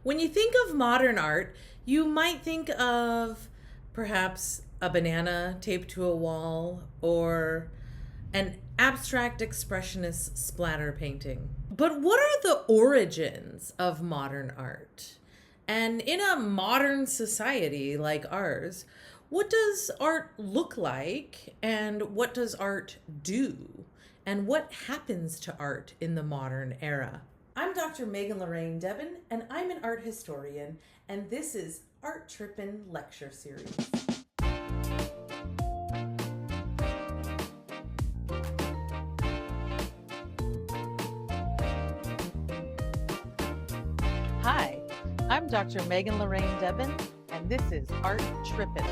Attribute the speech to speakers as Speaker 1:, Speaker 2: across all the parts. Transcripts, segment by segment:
Speaker 1: When you think of modern art, you might think of perhaps a banana taped to a wall or an abstract expressionist splatter painting. But what are the origins of modern art? And in a modern society like ours, what does art look like and what does art do? And what happens to art in the modern era? I'm Dr. Megan Lorraine Debin, and I'm an art historian, and this is Art Trippin Lecture Series.
Speaker 2: Hi, I'm Dr. Megan Lorraine Debin, and this is Art Trippin.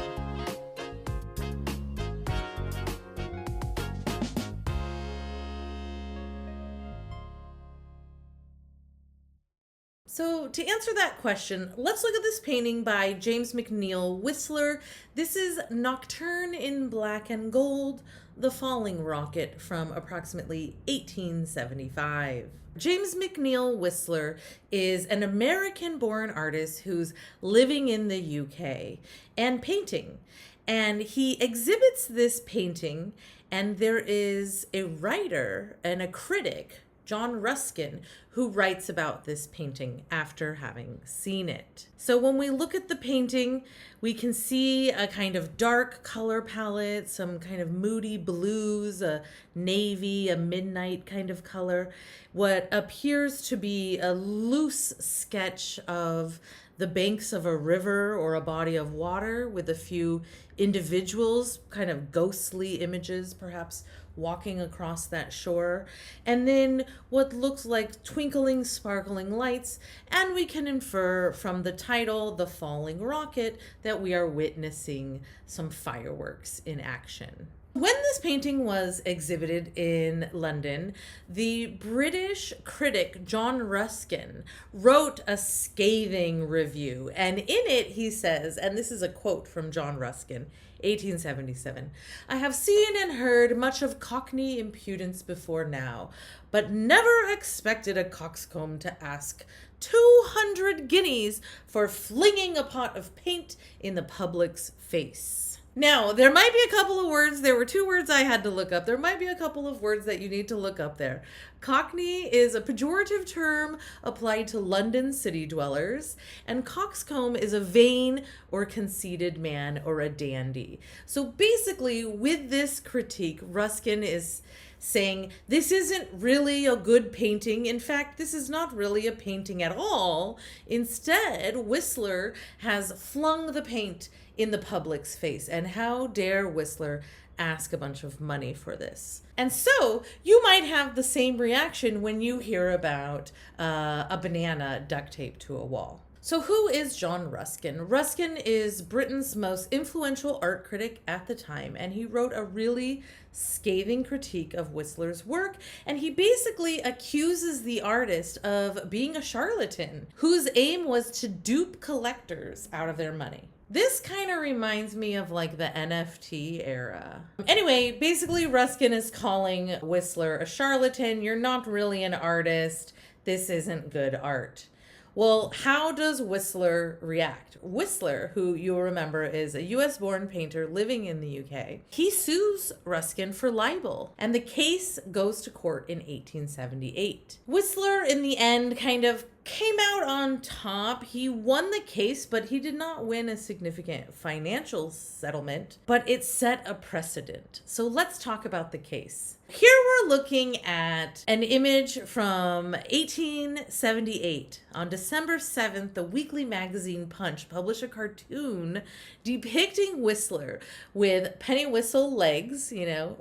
Speaker 1: So to answer that question, let's look at this painting by James McNeill Whistler. This is Nocturne in Black and Gold, The Falling Rocket from approximately 1875. James McNeill Whistler is an American-born artist who's living in the UK and painting. And he exhibits this painting, and there is a writer and a critic, John Ruskin, who writes about this painting after having seen it. So when we look at the painting, we can see a kind of dark color palette, some kind of moody blues, a navy, a midnight kind of color, what appears to be a loose sketch of the banks of a river or a body of water with a few individuals, kind of ghostly images perhaps, walking across that shore, and then what looks like twinkling, sparkling lights, and we can infer from the title, The Falling Rocket, that we are witnessing some fireworks in action. When this painting was exhibited in London, the British critic John Ruskin wrote a scathing review, and in it he says, and this is a quote from John Ruskin, 1877, "I have seen and heard much of Cockney impudence before now, but never expected a coxcomb to ask 200 guineas for flinging a pot of paint in the public's face." Now, there might be a couple of words. There were two words I had to look up. There might be a couple of words that you need to look up there. Cockney is a pejorative term applied to London city dwellers, and coxcomb is a vain or conceited man or a dandy. So basically, with this critique, Ruskin is saying this isn't really a good painting. In fact, this is not really a painting at all. Instead, Whistler has flung the paint in the public's face, and how dare Whistler ask a bunch of money for this? And so you might have the same reaction when you hear about a banana duct taped to a wall. So who is John Ruskin? Ruskin is Britain's most influential art critic at the time, and he wrote a really scathing critique of Whistler's work, and he basically accuses the artist of being a charlatan whose aim was to dupe collectors out of their money. This kind of reminds me of like the NFT era. Anyway, basically Ruskin is calling Whistler a charlatan. You're not really an artist. This isn't good art. Well, how does Whistler react? Whistler, who you'll remember is a US-born painter living in the UK, he sues Ruskin for libel, and the case goes to court in 1878. Whistler, in the end, kind of came out on top. He won the case, but he did not win a significant financial settlement, but it set a precedent. So let's talk about the case. Here we're looking at an image from 1878. On December 7th, the weekly magazine Punch published a cartoon depicting Whistler with penny whistle legs,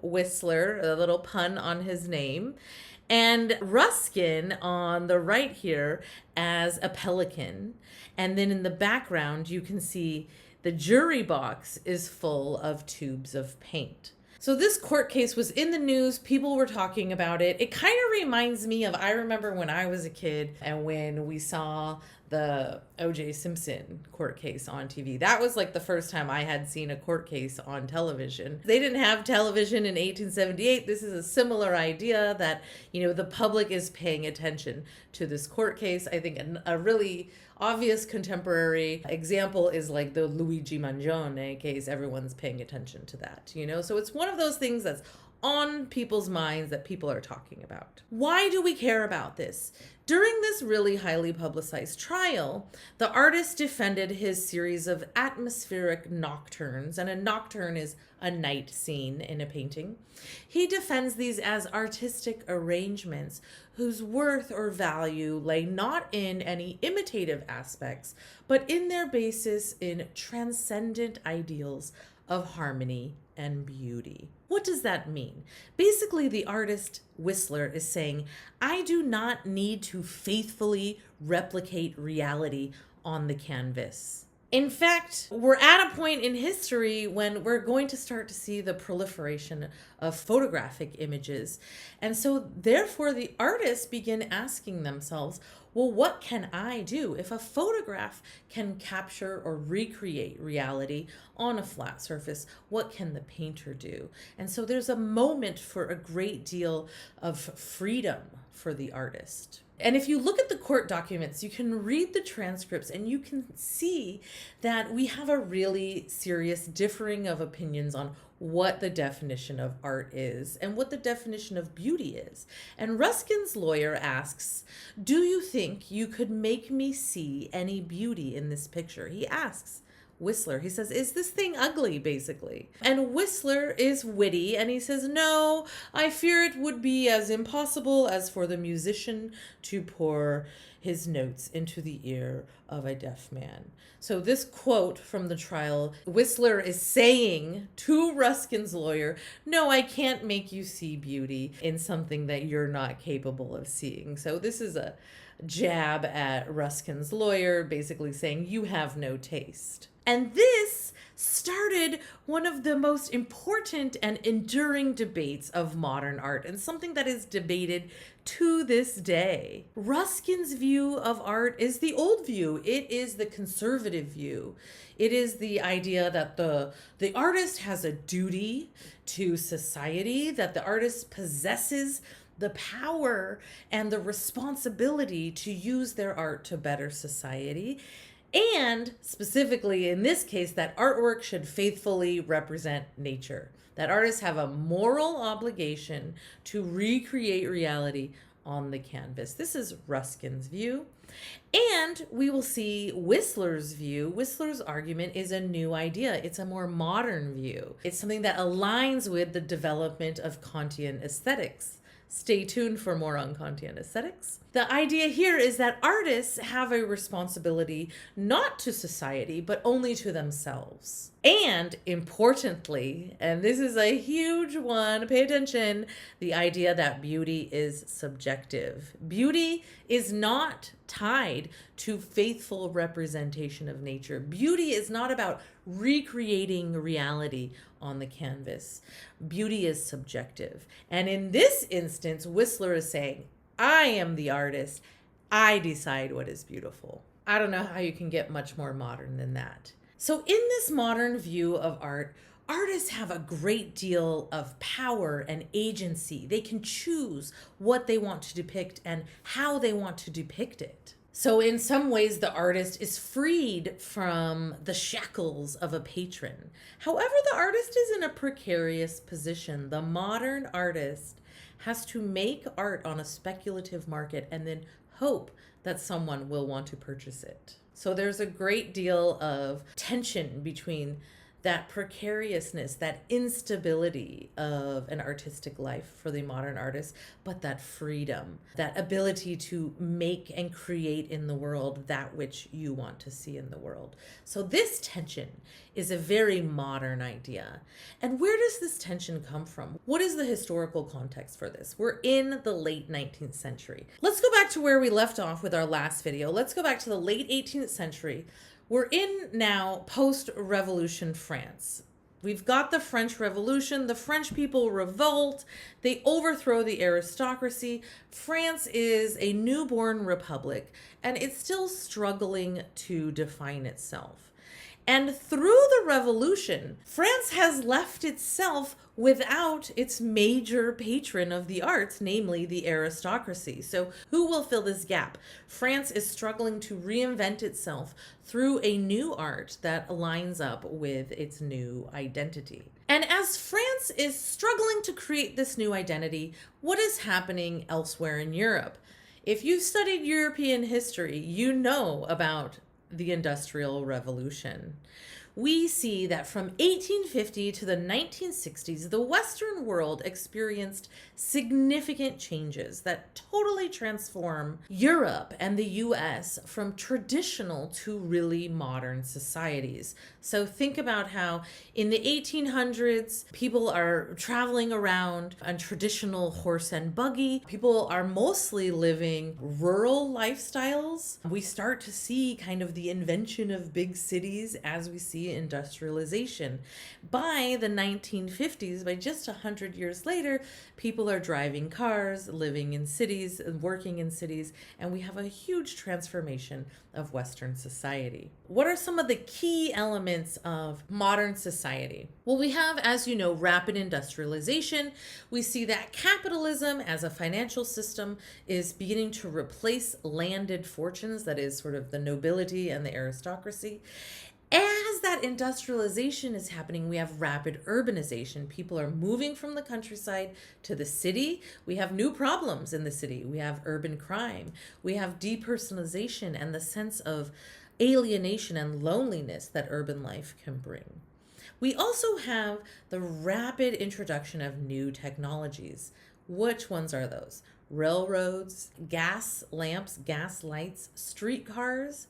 Speaker 1: Whistler, a little pun on his name, and Ruskin on the right here as a pelican. And then in the background, you can see the jury box is full of tubes of paint. So this court case was in the news. People were talking about it. It kind of reminds me of, I remember when I was a kid and when we saw the O.J. Simpson court case on TV. That was like the first time I had seen a court case on television. They didn't have television in 1878. This is a similar idea that, the public is paying attention to this court case. I think a really obvious contemporary example is like the Luigi Mangione case. Everyone's paying attention to that, So it's one of those things that's on people's minds that people are talking about. Why do we care about this? During this really highly publicized trial, the artist defended his series of atmospheric nocturnes, and a nocturne is a night scene in a painting. He defends these as artistic arrangements whose worth or value lay not in any imitative aspects, but in their basis in transcendent ideals of harmony and beauty. What does that mean? Basically, the artist Whistler is saying, I do not need to faithfully replicate reality on the canvas. In fact, we're at a point in history when we're going to start to see the proliferation of photographic images. And so therefore the artists begin asking themselves, well, what can I do? If a photograph can capture or recreate reality on a flat surface, what can the painter do? And so there's a moment for a great deal of freedom for the artist. And if you look at the court documents, you can read the transcripts and you can see that we have a really serious differing of opinions on what the definition of art is and what the definition of beauty is. And Ruskin's lawyer asks, do you think you could make me see any beauty in this picture? He asks Whistler. He says, is this thing ugly, basically? And Whistler is witty, and he says, no, I fear it would be as impossible as for the musician to pour his notes into the ear of a deaf man. So this quote from the trial, Whistler is saying to Ruskin's lawyer, no, I can't make you see beauty in something that you're not capable of seeing. So this is a jab at Ruskin's lawyer, basically saying you have no taste. And this started one of the most important and enduring debates of modern art, and something that is debated to this day. Ruskin's view of art is the old view. It is the conservative view. It is the idea that the artist has a duty to society, that the artist possesses the power and the responsibility to use their art to better society. And specifically in this case, that artwork should faithfully represent nature. That artists have a moral obligation to recreate reality on the canvas. This is Ruskin's view. And we will see Whistler's view. Whistler's argument is a new idea. It's a more modern view. It's something that aligns with the development of Kantian aesthetics. Stay tuned for more on Kantian aesthetics. The idea here is that artists have a responsibility not to society, but only to themselves. And importantly, and this is a huge one, pay attention, the idea that beauty is subjective. Beauty is not tied to faithful representation of nature. Beauty is not about recreating reality on the canvas. Beauty is subjective. And in this instance, Whistler is saying, I am the artist. I decide what is beautiful. I don't know how you can get much more modern than that. So in this modern view of art, artists have a great deal of power and agency. They can choose what they want to depict and how they want to depict it. So in some ways, the artist is freed from the shackles of a patron. However, the artist is in a precarious position. The modern artist has to make art on a speculative market and then hope that someone will want to purchase it. So there's a great deal of tension between that precariousness, that instability of an artistic life for the modern artist, but that freedom, that ability to make and create in the world that which you want to see in the world. So this tension is a very modern idea. And where does this tension come from? What is the historical context for this? We're in the late 19th century. Let's go back to where we left off with our last video. Let's go back to the late 18th century. We're in now post-revolution France. We've got the French Revolution. The French people revolt. They overthrow the aristocracy. France is a newborn republic, and it's still struggling to define itself. And through the revolution, France has left itself without its major patron of the arts, namely the aristocracy. So who will fill this gap? France is struggling to reinvent itself through a new art that aligns up with its new identity. And as France is struggling to create this new identity, what is happening elsewhere in Europe? If you've studied European history, you know about the Industrial Revolution. We see that from 1850 to the 1960s, the Western world experienced significant changes that totally transform Europe and the US from traditional to really modern societies. So think about how in the 1800s, people are traveling around on traditional horse and buggy. People are mostly living rural lifestyles. We start to see kind of the invention of big cities as we see industrialization. By the 1950s, by just 100 years later, people are driving cars, living in cities, working in cities, and we have a huge transformation of Western society. What are some of the key elements of modern society? Well, we have, as you know, rapid industrialization. We see that capitalism as a financial system is beginning to replace landed fortunes, that is sort of the nobility and the aristocracy. As that industrialization is happening, we have rapid urbanization. People are moving from the countryside to the city. We have new problems in the city. We have urban crime. We have depersonalization and the sense of alienation and loneliness that urban life can bring. We also have the rapid introduction of new technologies. Which ones are those? Railroads, gas lamps, gas lights, streetcars,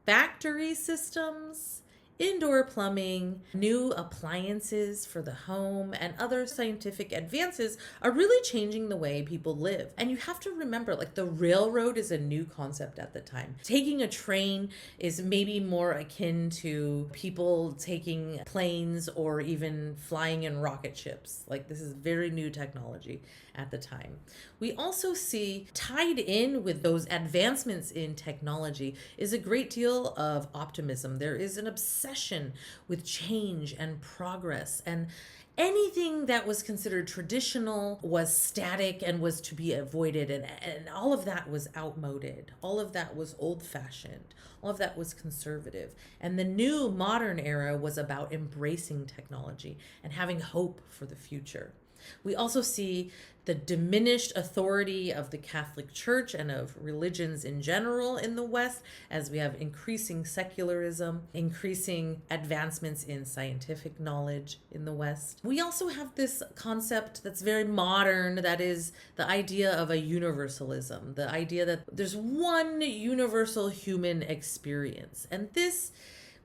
Speaker 1: factory systems, indoor plumbing, new appliances for the home, and other scientific advances are really changing the way people live. And you have to remember, like, the railroad is a new concept at the time. Taking a train is maybe more akin to people taking planes or even flying in rocket ships. Like, this is very new technology at the time. We also see tied in with those advancements in technology is a great deal of optimism. There is an obsession with change and progress, and anything that was considered traditional was static and was to be avoided, and all of that was outmoded. All of that was old-fashioned. All of that was conservative. And the new modern era was about embracing technology and having hope for the future. We also see the diminished authority of the Catholic Church and of religions in general in the West, as we have increasing secularism, increasing advancements in scientific knowledge in the West. We also have this concept that's very modern, that is the idea of a universalism, the idea that there's one universal human experience. And this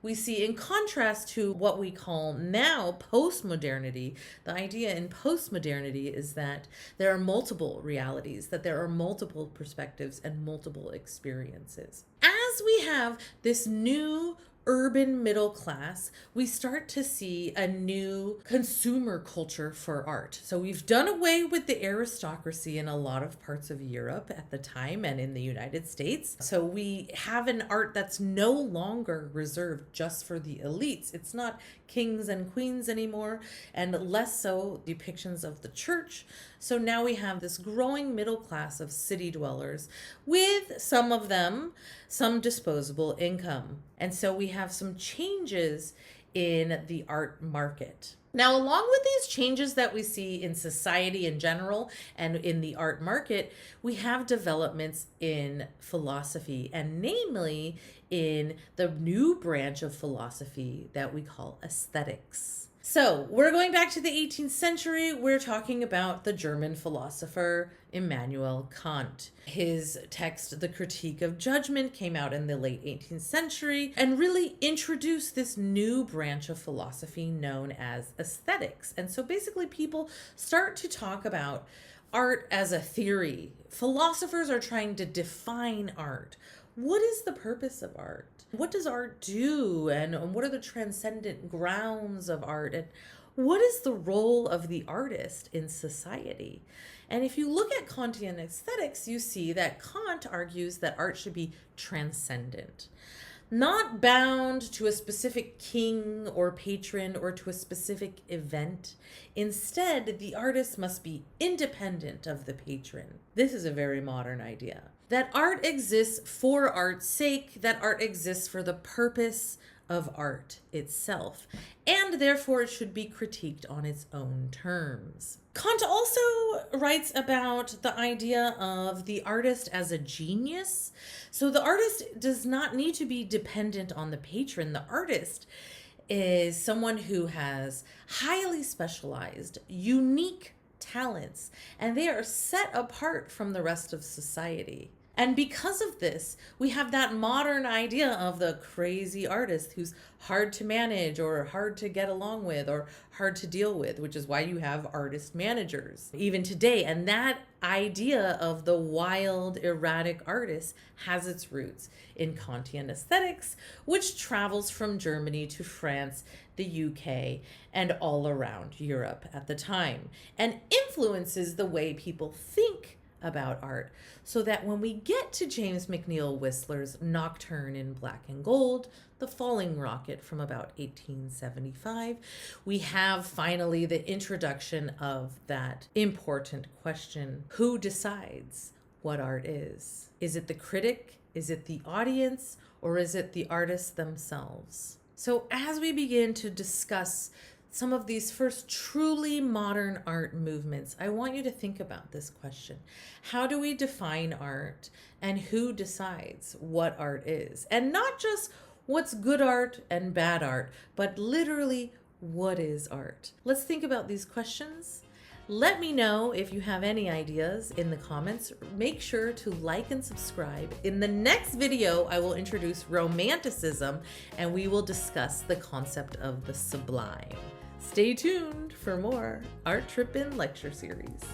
Speaker 1: we see in contrast to what we call now postmodernity. The idea in postmodernity is that there are multiple realities, that there are multiple perspectives and multiple experiences. As we have this new urban middle class, we start to see a new consumer culture for art. So we've done away with the aristocracy in a lot of parts of Europe at the time and in the United States. So we have an art that's no longer reserved just for the elites. It's not kings and queens anymore, and less so depictions of the church. So now we have this growing middle class of city dwellers, with some of them some disposable income. And so we have some changes in the art market. Now, along with these changes that we see in society in general and in the art market, we have developments in philosophy, and namely in the new branch of philosophy that we call aesthetics. So we're going back to the 18th century. We're talking about the German philosopher Immanuel Kant. His text, The Critique of Judgment, came out in the late 18th century and really introduced this new branch of philosophy known as aesthetics. And so basically people start to talk about art as a theory. Philosophers are trying to define art. What is the purpose of art? What does art do? And what are the transcendent grounds of art? And what is the role of the artist in society? And if you look at Kantian aesthetics, you see that Kant argues that art should be transcendent, not bound to a specific king or patron or to a specific event. Instead, the artist must be independent of the patron. This is a very modern idea. That art exists for art's sake, that art exists for the purpose of art itself, and therefore it should be critiqued on its own terms. Kant also writes about the idea of the artist as a genius. So the artist does not need to be dependent on the patron. The artist is someone who has highly specialized, unique talents, and they are set apart from the rest of society. And because of this, we have that modern idea of the crazy artist who's hard to manage or hard to get along with or hard to deal with, which is why you have artist managers even today. And that idea of the wild, erratic artist has its roots in Kantian aesthetics, which travels from Germany to France, the UK, and all around Europe at the time, and influences the way people think about art, so that when we get to James McNeill Whistler's Nocturne in Black and Gold, The Falling Rocket from about 1875, we have finally the introduction of that important question: who decides what art is? Is it the critic? Is it the audience? Or is it the artists themselves? So as we begin to discuss some of these first truly modern art movements, I want you to think about this question. How do we define art, and who decides what art is? And not just what's good art and bad art, but literally, what is art? Let's think about these questions. Let me know if you have any ideas in the comments. Make sure to like and subscribe. In the next video, I will introduce Romanticism, and we will discuss the concept of the sublime. Stay tuned for more Art Trippin lecture series.